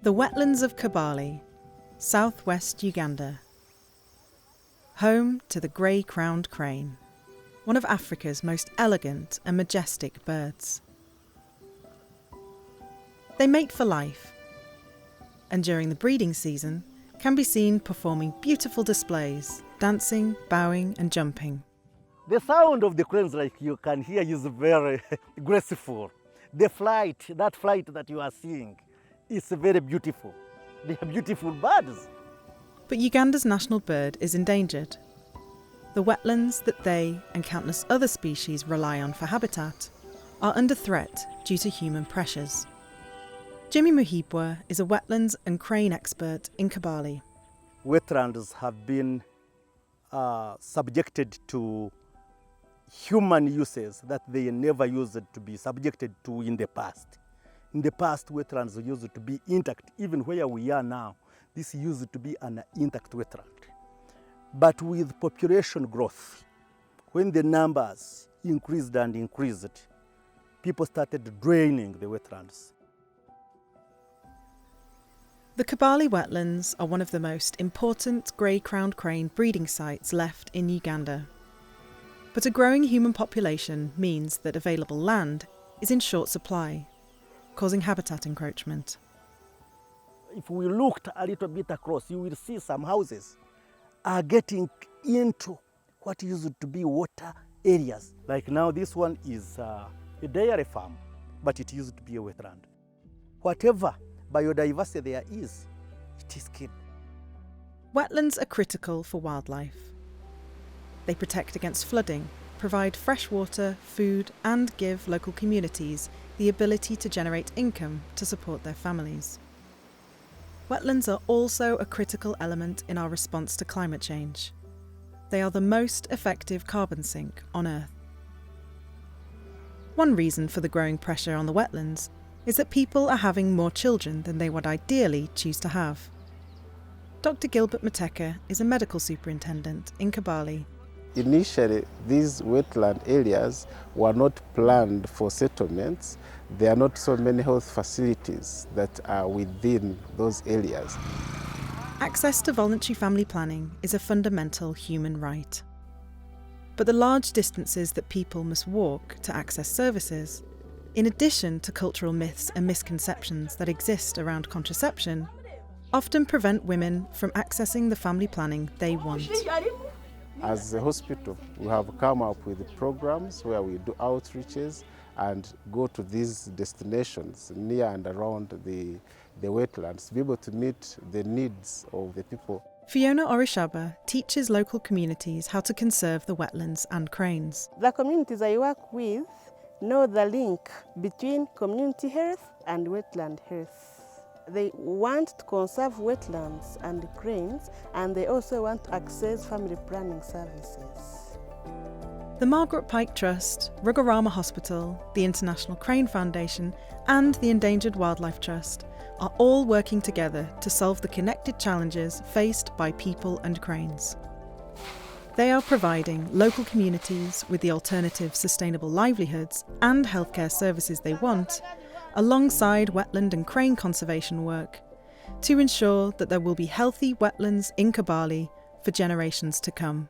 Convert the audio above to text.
The wetlands of Kibale, southwest Uganda. Home to the grey crowned crane, one of Africa's most elegant and majestic birds. They mate for life, and during the breeding season can be seen performing beautiful displays, dancing, bowing and jumping. The sound of the cranes, like you can hear, is very graceful. The flight, that flight that you are seeing, is very beautiful. They are beautiful birds. But Uganda's national bird is endangered. The wetlands that they and countless other species rely on for habitat are under threat due to human pressures. Jimmy Muhibwa is a wetlands and crane expert in Kibale. Wetlands have been subjected to human uses that they never used to be subjected to in the past. In the past, wetlands used to be intact. Even where we are now, this used to be an intact wetland. But with population growth, when the numbers increased and increased, people started draining the wetlands. The Kibale wetlands are one of the most important grey-crowned crane breeding sites left in Uganda. But a growing human population means that available land is in short supply, causing habitat encroachment. If we looked a little bit across, you will see some houses are getting into what used to be water areas. Like now this one is a dairy farm, but it used to be a wetland. Whatever biodiversity there is, it is killed. Wetlands are critical for wildlife. They protect against flooding, provide fresh water, food, and give local communities the ability to generate income to support their families. Wetlands are also a critical element in our response to climate change. They are the most effective carbon sink on Earth. One reason for the growing pressure on the wetlands is that people are having more children than they would ideally choose to have. Dr. Gilbert Mateka is a medical superintendent in Kibale. Initially, these wetland areas were not planned for settlements. There are not so many health facilities that are within those areas. Access to voluntary family planning is a fundamental human right. But the large distances that people must walk to access services, in addition to cultural myths and misconceptions that exist around contraception, often prevent women from accessing the family planning they want. As a hospital, we have come up with programs where we do outreaches and go to these destinations near and around the wetlands to be able to meet the needs of the people. Fiona Orishaba teaches local communities how to conserve the wetlands and cranes. The communities I work with know the link between community health and wetland health. They want to conserve wetlands and cranes, and they also want to access family planning services. The Margaret Pyke Trust, Rugarama Hospital, the International Crane Foundation and the Endangered Wildlife Trust are all working together to solve the connected challenges faced by people and cranes. They are providing local communities with the alternative sustainable livelihoods and healthcare services they want, alongside wetland and crane conservation work, to ensure that there will be healthy wetlands in Kibale for generations to come.